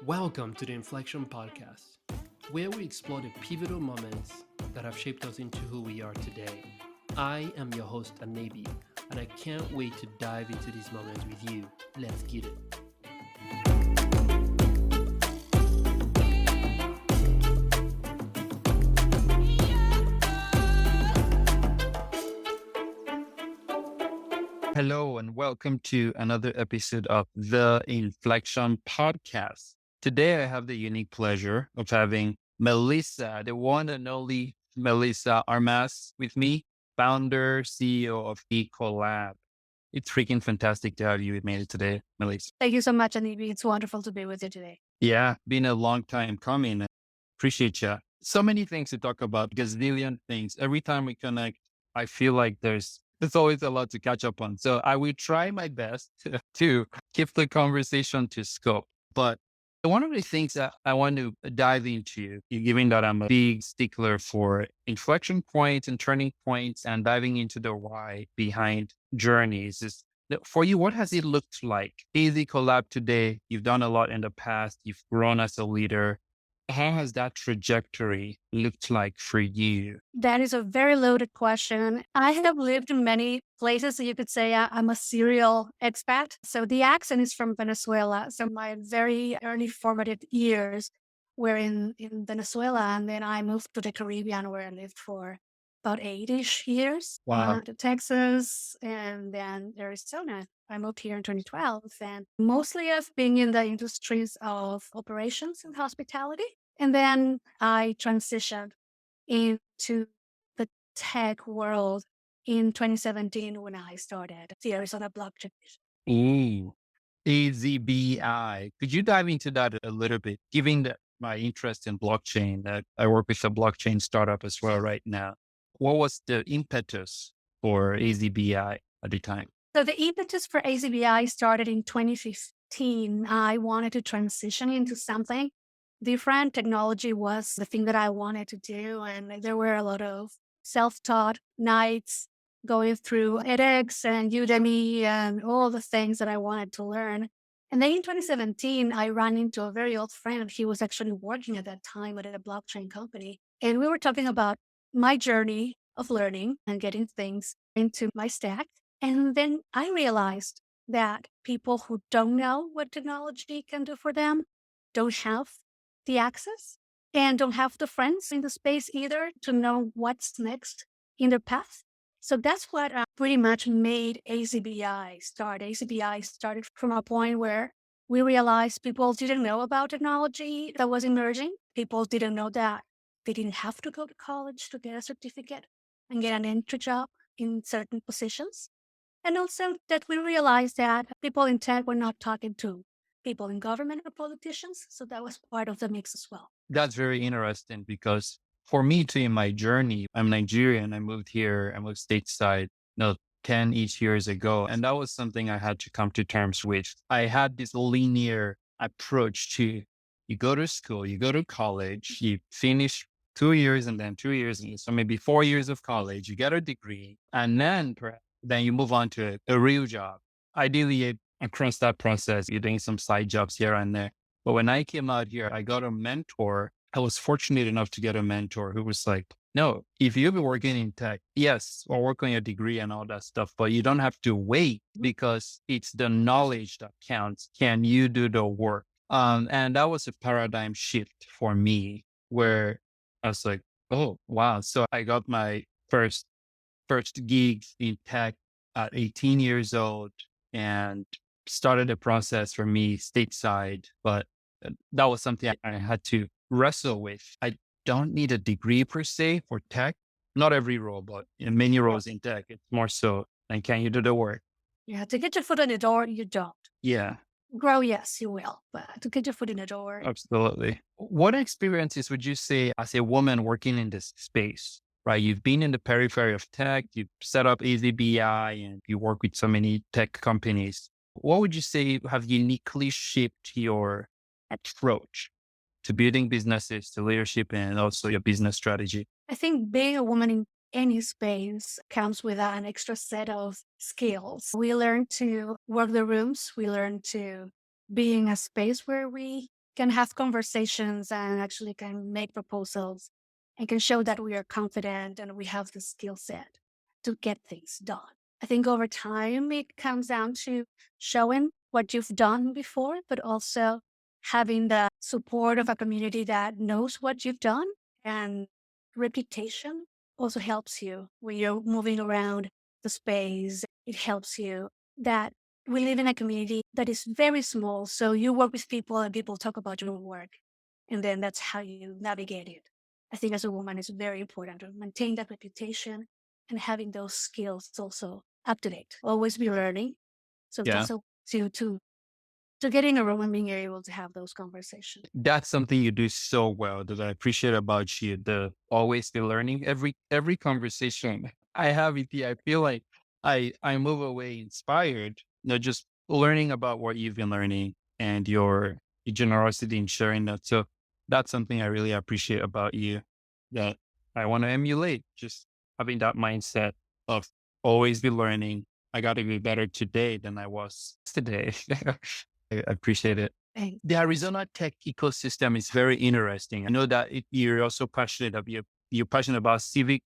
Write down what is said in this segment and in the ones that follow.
Welcome to the Inflection Podcast, where we explore the pivotal moments that have shaped us into who we are today. I am your host, AZBI, and I can't wait to dive into these moments with you. Let's get it. Hello, and welcome to another episode of the Inflection Podcast. Today, I have the unique pleasure of having Melissa, the one and only Melissa Armas, with me, founder, CEO of Collab. It's freaking fantastic to have you with me today, Melissa. Thank you so much, Anibi. It's wonderful to be with you today. Yeah, been a long time coming. Appreciate you. So many things to talk about, gazillion things. Every time we connect, I feel like there's always a lot to catch up on. So I will try my best to keep the conversation to scope. But one of the things that I want to dive into, given that I'm a big stickler for inflection points and turning points and diving into the why behind journeys, is for you, what has it looked like? AZ Collab today, you've done a lot in the past, you've grown as a leader. How has that trajectory looked like for you? That is a very loaded question. I have lived in many places. So you could say I'm a serial expat. So the accent is from Venezuela. So my very early formative years were in Venezuela. And then I moved to the Caribbean where I lived for about 8-ish years. Wow. To Texas and then Arizona. I moved here in 2012 and mostly I've been in the industries of operations and hospitality. And then I transitioned into the tech world in 2017 when I started the Arizona Blockchain. Ooh, AZBI. Could you dive into that a little bit? Given that my interest in blockchain, that I work with a blockchain startup as well right now. What was the impetus for AZBI at the time? So the impetus for AZBI started in 2015. I wanted to transition into something different. Technology was the thing that I wanted to do. And there were a lot of self-taught nights going through edX and Udemy and all the things that I wanted to learn. And then in 2017, I ran into a very old friend. He was actually working at that time at a blockchain company. And we were talking about my journey of learning and getting things into my stack. And then I realized that people who don't know what technology can do for them don't have the access and don't have the friends in the space either to know what's next in their path. So that's what pretty much made AZBI start. AZBI started from a point where we realized people didn't know about technology that was emerging. People didn't know that they didn't have to go to college to get a certificate and get an entry job in certain positions. And also that we realized that people in tech were not talking to people in government or politicians. So that was part of the mix as well. That's very interesting because for me too, in my journey, I'm Nigerian. I moved here, I moved stateside, 10 each years ago. And that was something I had to come to terms with. I had this linear approach to you go to school, you go to college, you finish 2 years and then 2 years, and so maybe 4 years of college, you get a degree, and then you move on to a real job. Ideally, across that process, you're doing some side jobs here and there. But when I came out here, I got a mentor. I was fortunate enough to get a mentor who was like, no, if you've been working in tech, yes, or work on your degree and all that stuff, but you don't have to wait because it's the knowledge that counts. Can you do the work? And that was a paradigm shift for me where I was like, oh, wow. So I got my first gig in tech at 18 years old and started a process for me stateside. But that was something I had to wrestle with. I don't need a degree per se for tech. Not every role, but in many roles in tech, it's more so, and can you do the work? Yeah, to get your foot in the door, you don't. Yeah, Grow, yes, you will. But to get your foot in the door, absolutely. What experiences would you say as a woman working in this space, right? You've been in the periphery of tech, you've set up AZBI and you work with so many tech companies. What would you say have uniquely shaped your approach to building businesses, to leadership, and also your business strategy? I think being a woman in any space comes with an extra set of skills. We learn to work the rooms. We learn to be in a space where we can have conversations and actually can make proposals and can show that we are confident and we have the skill set to get things done. I think over time, it comes down to showing what you've done before, but also having the support of a community that knows what you've done. And reputation also helps you when you're moving around the space. It helps you that we live in a community that is very small. So you work with people and people talk about your work. And then that's how you navigate it. I think as a woman, it's very important to maintain that reputation and having those skills also up to date. Always be learning. So Yeah. that's to get in a room and being able to have those conversations. That's something you do so well that I appreciate about you. The always be learning. Every conversation I have with you, I feel like I move away inspired. Just learning about what you've been learning and your generosity in sharing that. So that's something I really appreciate about you that I want to emulate. Just having that mindset of always be learning. I got to be better today than I was today. I appreciate it. Thanks. The Arizona tech ecosystem is very interesting. I know that you're also passionate you're passionate about civic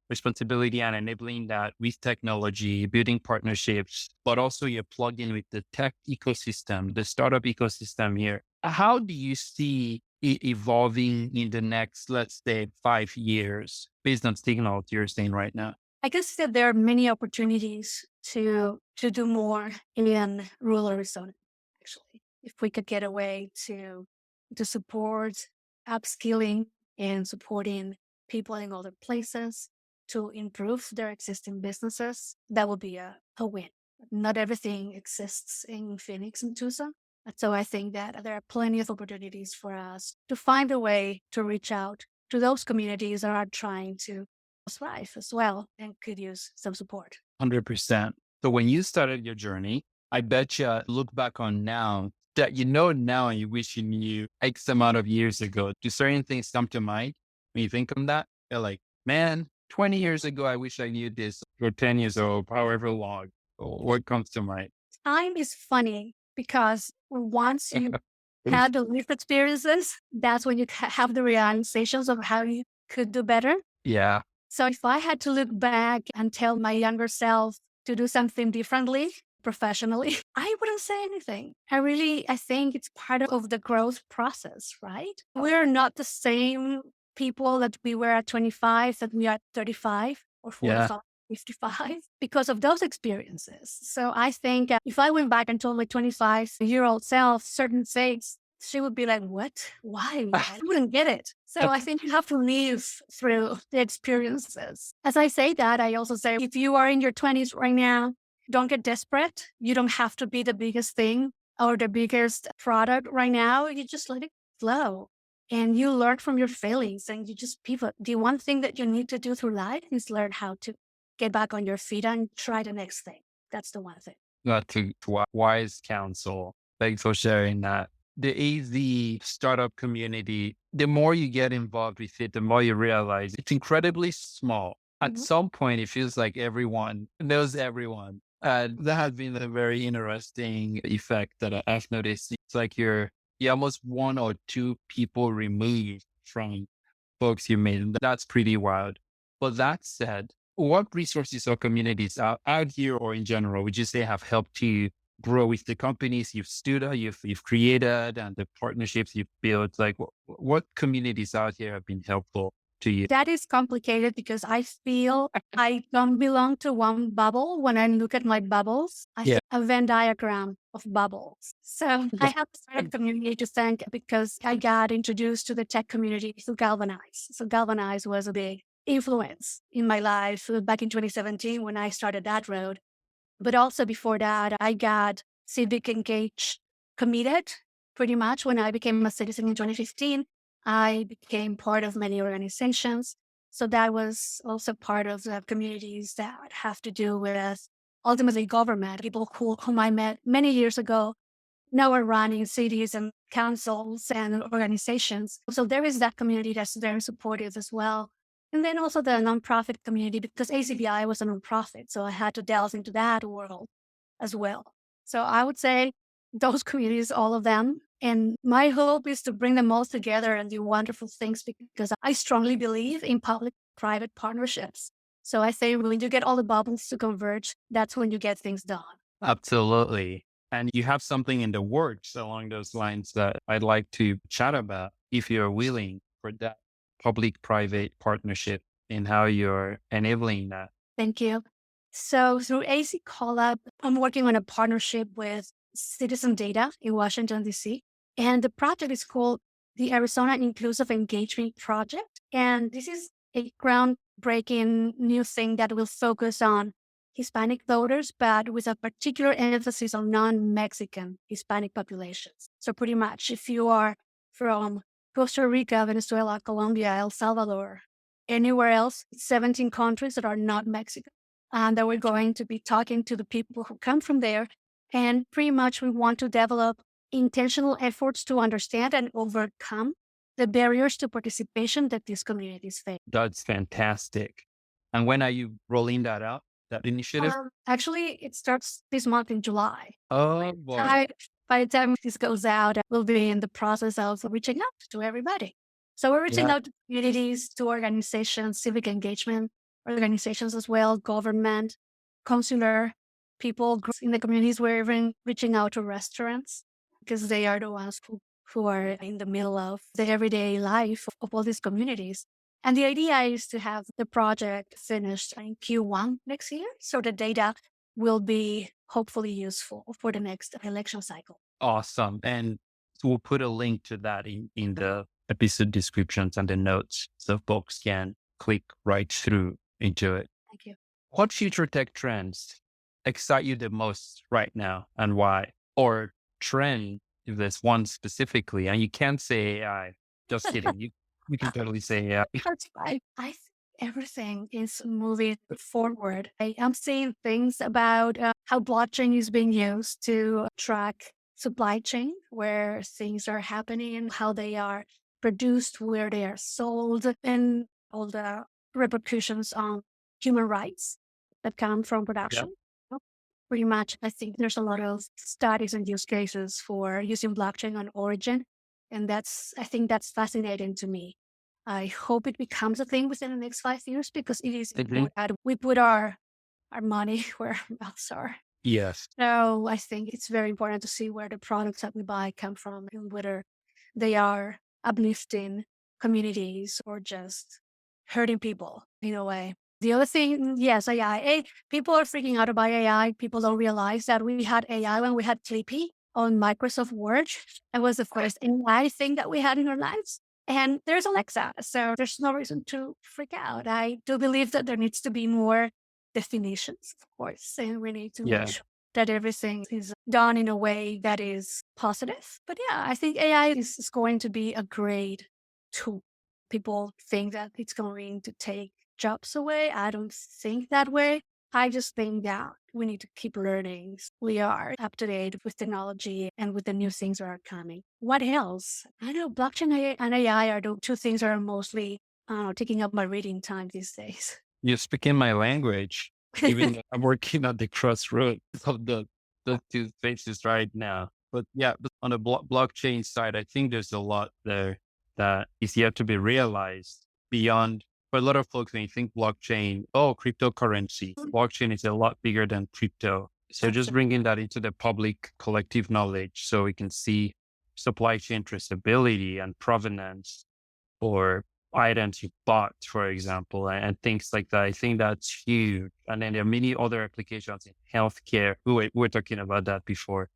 responsibility and enabling that with technology, building partnerships, but also you're plugged in with the tech ecosystem, the startup ecosystem here. How do you see it evolving in the next, let's say, 5 years based on signal you're saying right now? I guess that there are many opportunities to do more in rural Arizona. Actually, if we could get a way to support upskilling and supporting people in other places to improve their existing businesses, that would be a win. Not everything exists in Phoenix and Tucson. So I think that there are plenty of opportunities for us to find a way to reach out to those communities that are trying to thrive as well and could use some support. 100%. So when you started your journey, I bet you look back on now that you know now and you wish you knew X amount of years ago. Do certain things come to mind when you think of that? You're like, man, 20 years ago, I wish I knew this, or 10 years old, however long. What comes to mind? Time is funny because once you have the life experiences, that's when you have the realizations of how you could do better. Yeah. So if I had to look back and tell my younger self to do something differently professionally, I wouldn't say anything. I think it's part of the growth process, right? We're not the same people that we were at 25, that we are at 35 or 45. 55 because of those experiences. So I think if I went back and told my 25-year-old self certain things, she would be like, what? Why? I wouldn't get it. So I think you have to live through the experiences. As I say that, I also say, if you are in your 20s right now, don't get desperate. You don't have to be the biggest thing or the biggest product right now. You just let it flow. And you learn from your failings and you just pivot. The one thing that you need to do through life is learn how to get back on your feet and try the next thing. That's the one thing. That's a wise counsel. Thanks for sharing that. The AZ startup community, the more you get involved with it, the more you realize it's incredibly small. At some point, it feels like everyone knows everyone. That has been a very interesting effect that I've noticed. It's like you're almost one or two people removed from folks you made. That's pretty wild. But that said, what resources or communities out here or in general would you say have helped you grow with the companies you've you've created and the partnerships you've built? Like what communities out here have been helpful to you? That is complicated because I feel I don't belong to one bubble. When I look at my bubbles, I see a Venn diagram of bubbles. So I have a community to thank because I got introduced to the tech community through Galvanize. So Galvanize was a big influence in my life back in 2017 when I started that road. But also before that, I got civic engaged, committed pretty much when I became a citizen in 2015. I became part of many organizations. So that was also part of the communities that have to do with ultimately government. People whom I met many years ago now are running cities and councils and organizations. So there is that community that's very supportive as well. And then also the nonprofit community, because AZBI was a nonprofit. So I had to delve into that world as well. So I would say those communities, all of them, And my hope is to bring them all together and do wonderful things because I strongly believe in public-private partnerships. So I say when you get all the bubbles to converge, that's when you get things done. Absolutely. And you have something in the works along those lines that I'd like to chat about if you're willing for that public-private partnership and how you're enabling that. Thank you. So through AC Collab, I'm working on a partnership with Citizen Data in Washington, D.C. And the project is called the Arizona Inclusive Engagement Project. And this is a groundbreaking new thing that will focus on Hispanic voters, but with a particular emphasis on non-Mexican Hispanic populations. So pretty much if you are from Costa Rica, Venezuela, Colombia, El Salvador, anywhere else, 17 countries that are not Mexican. And that we're going to be talking to the people who come from there. And pretty much we want to develop intentional efforts to understand and overcome the barriers to participation that these communities face. That's fantastic. And when are you rolling that out, that initiative? Actually, it starts this month in July. Oh, boy. By the time this goes out, we'll be in the process of reaching out to everybody. So we're reaching out to communities, to organizations, civic engagement organizations as well, government, consular people, groups in the communities. We're even reaching out to restaurants because they are the ones who are in the middle of the everyday life of all these communities. And the idea is to have the project finished in Q1 next year. So the data will be hopefully useful for the next election cycle. Awesome. And we'll put a link to that in the episode descriptions and the notes so folks can click right through into it. Thank you. What future tech trends excite you the most right now and why? Or trend, if there's one specifically, and you can't say AI, just kidding. You can totally say AI. I think everything is moving forward. I am seeing things about how blockchain is being used to track supply chain, where things are happening, how they are produced, where they are sold, and all the repercussions on human rights that come from production. Pretty much, I think there's a lot of studies and use cases for using blockchain on origin. And I think that's fascinating to me. I hope it becomes a thing within the next 5 years because it is important that we put our money where our mouths are. Yes. So I think it's very important to see where the products that we buy come from and whether they are uplifting communities or just hurting people in a way. The other thing, yes, AI. People are freaking out about AI. People don't realize that we had AI when we had Clippy on Microsoft Word. It was the first AI thing that we had in our lives. And there's Alexa, so there's no reason to freak out. I do believe that there needs to be more definitions, of course, and we need to make sure that everything is done in a way that is positive. But yeah, I think AI is going to be a great tool. People think that it's going to take jobs away. I don't think that way. I just think that we need to keep learning. We are up to date with technology and with the new things that are coming. What else? I know blockchain and AI are the two things that are mostly taking up my reading time these days. You're speaking my language, even though I'm working at the crossroads of the two spaces right now. But yeah, on the blockchain side, I think there's a lot there that is yet to be realized beyond. For a lot of folks, when you think blockchain, cryptocurrency, blockchain is a lot bigger than crypto. So just bringing that into the public collective knowledge so we can see supply chain traceability and provenance or items you bought, for example, and things like that. I think that's huge. And then there are many other applications in healthcare. We were talking about that before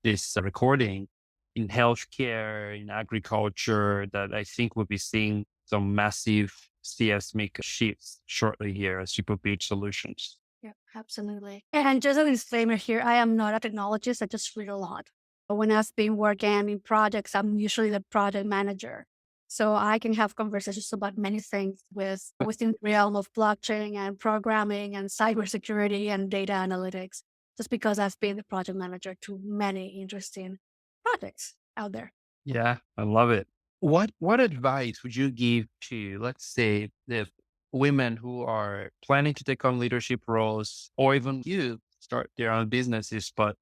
this recording. In healthcare, in agriculture, that I think we'll be seeing some massive seismic shifts shortly here as people build solutions. Yeah, absolutely. And just a disclaimer here, I am not a technologist. I just read a lot. When I've been working in projects, I'm usually the project manager. So I can have conversations about many things within the realm of blockchain and programming and cybersecurity and data analytics, just because I've been the project manager to many interesting projects out there. Yeah, I love it. What advice would you give to, let's say, the women who are planning to take on leadership roles, or even you start their own businesses, but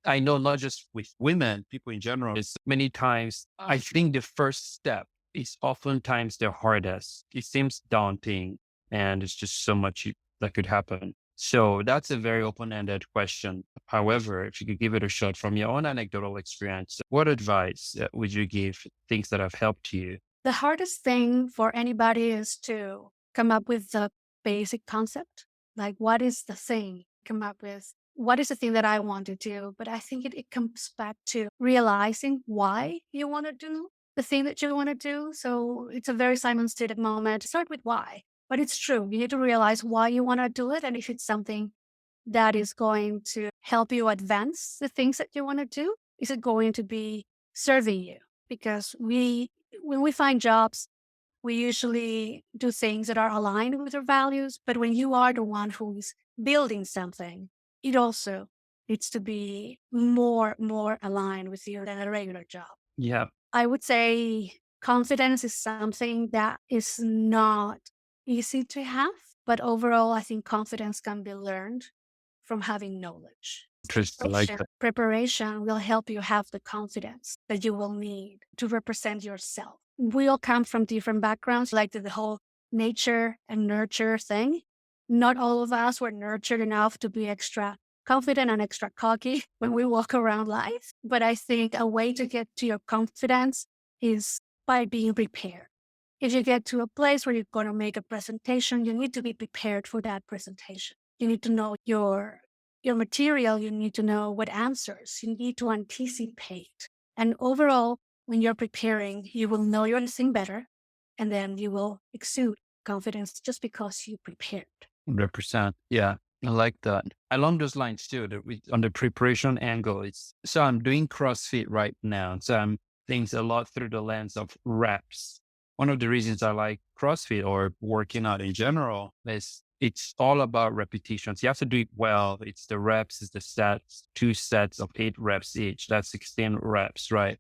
I know not just with women, people in general, it's many times, I think the first step is oftentimes the hardest. It seems daunting and it's just so much that could happen. So that's a very open-ended question. However, if you could give it a shot from your own anecdotal experience, what advice would you give, things that have helped you? The hardest thing for anybody is to come up with the basic concept. Like, what is the thing? Come up with what is the thing that I want to do? But I think it comes back to realizing why you want to do the thing that you want to do. So it's a very Simon Sinek moment. Start with why. But it's true. You need to realize why you want to do it. And if it's something that is going to help you advance the things that you want to do, is it going to be serving you? Because when we find jobs, we usually do things that are aligned with our values. But when you are the one who is building something, it also needs to be more aligned with you than a regular job. Yeah. I would say confidence is something that is not easy to have, but overall, I think confidence can be learned from having knowledge. Interesting. Like that. Preparation will help you have the confidence that you will need to represent yourself. We all come from different backgrounds, like the whole nature and nurture thing. Not all of us were nurtured enough to be extra confident and extra cocky when we walk around life. But I think a way to get to your confidence is by being prepared. If you get to a place where you're going to make a presentation, you need to be prepared for that presentation. You need to know your material. You need to know what answers. You need to anticipate. And overall, when you're preparing, you will know your thing better, and then you will exude confidence just because you prepared. 100%. Yeah. I like that. Along those lines too, on the preparation angle, so I'm doing CrossFit right now. So I'm thinking a lot through the lens of reps. One of the reasons I like CrossFit or working out in general is it's all about repetitions. You have to do it well. It's the reps, it's the sets, 2 sets of 8 reps each. That's 16 reps, right?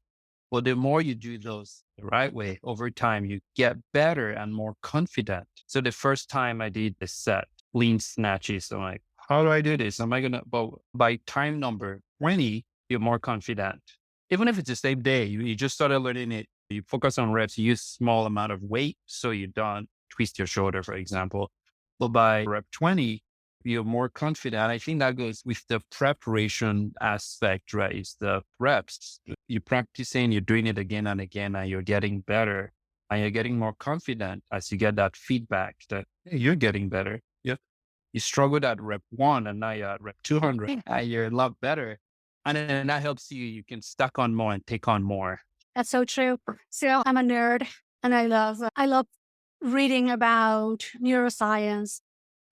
Well, the more you do those the right way over time, you get better and more confident. So the first time I did the set, lean snatches, I'm like, how do I do this? But by time number 20, you're more confident. Even if it's the same day, you just started learning it. You focus on reps, you use small amount of weight so you don't twist your shoulder, for example. But by rep 20, you're more confident. I think that goes with the preparation aspect, right? It's the reps. You're practicing, you're doing it again and again, and you're getting better. And you're getting more confident as you get that feedback that hey, you're getting better. You struggled at rep 1 and now you're at rep 200 and you're a lot better. And then that helps you can stack on more and take on more. That's so true. So I'm a nerd and I love reading about neuroscience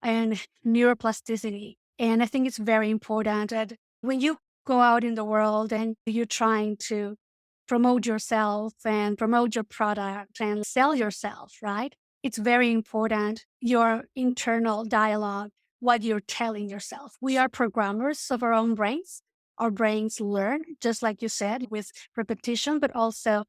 and neuroplasticity. And I think it's very important that when you go out in the world and you're trying to promote yourself and promote your product and sell yourself, right? It's very important, your internal dialogue, what you're telling yourself. We are programmers of our own brains. Our brains learn, just like you said, with repetition, but also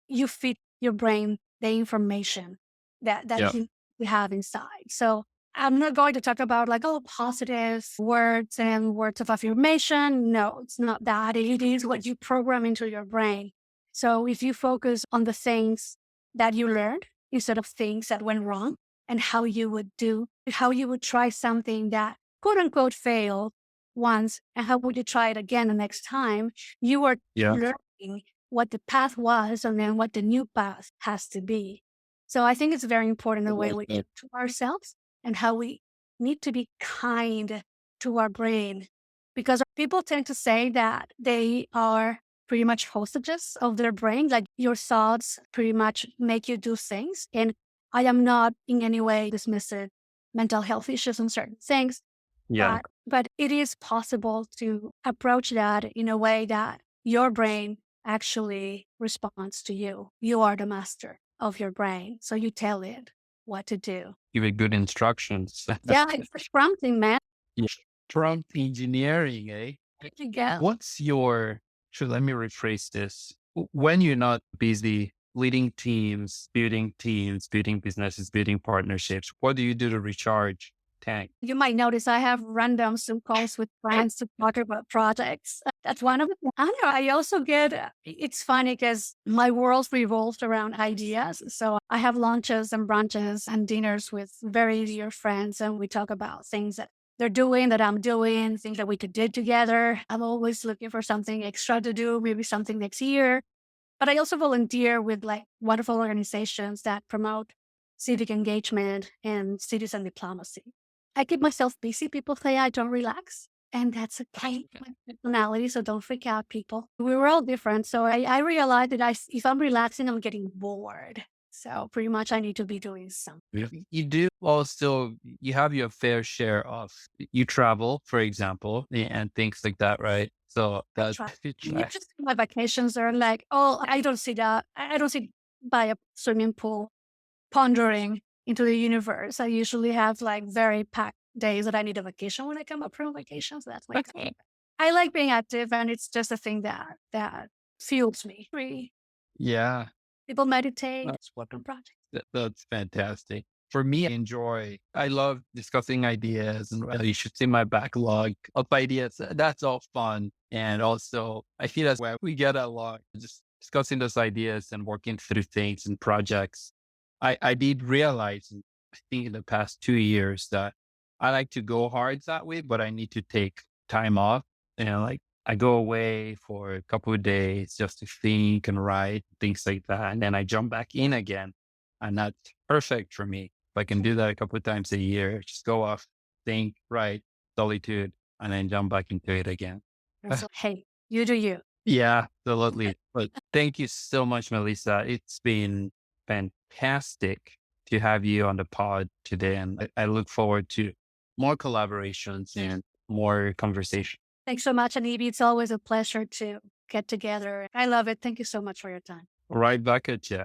you feed your brain the information that you have inside. So I'm not going to talk about positive words and words of affirmation. No, it's not that. It is what you program into your brain. So if you focus on the things that you learned instead of things that went wrong and how you would try something that quote unquote failed once and how would you try it again the next time, you are learning what the path was and then what the new path has to be. So I think it's very important the way we talk to ourselves and how we need to be kind to our brain, because people tend to say that they are pretty much hostages of their brain, like your thoughts pretty much make you do things. And I am not in any way dismissing mental health issues and certain things. Yeah. But it is possible to approach that in a way that your brain actually responds to you. You are the master of your brain. So you tell it what to do. Give it good instructions. Yeah, it's prompting, man. Yeah. Prompt engineering, eh? Yeah. Let me rephrase this. When you're not busy leading teams, building businesses, building partnerships, what do you do to recharge? tank. You might notice I have random Zoom calls with friends to talk about projects. That's one of them. I don't know. I also get, it's funny because my world revolves around ideas. So I have lunches and brunches and dinners with very dear friends, and we talk about things that they're doing, that I'm doing, things that we could do together. I'm always looking for something extra to do, maybe something next year. But I also volunteer with like wonderful organizations that promote civic engagement and citizen diplomacy. I keep myself busy. People say I don't relax. And that's okay. My personality, so don't freak out, people. We were all different. So I realized that if I'm relaxing, I'm getting bored. So pretty much I need to be doing something. You do also, you have your fair share of, you travel, for example, and things like that, right? So that's, You just my vacations are like, oh, I don't see that. I don't sit by a swimming pool pondering into the universe. I usually have like very packed days that I need a vacation when I come up from vacations. That's my thing. I like being active, and it's just a thing that fuels me. yeah, People meditate. that's what Project. that's fantastic. For me, I love discussing ideas, and you should see my backlog of ideas. That's all fun. And also, I feel that's where we get along, just discussing those ideas and working through things and projects. I did realize, I think in the past 2 years, that I like to go hard that way, but I need to take time off. Like I go away for a couple of days just to think and write, things like that. And then I jump back in again. And that's perfect for me. If I can do that a couple of times a year, just go off, think, write, solitude, and then jump back into it again. So, hey, you do you. Yeah, absolutely. But thank you so much, Melissa. It's been fantastic to have you on the pod today. And I look forward to more collaborations and more conversation. Thanks so much, AZBI. It's always a pleasure to get together. I love it. Thank you so much for your time. Right back at you.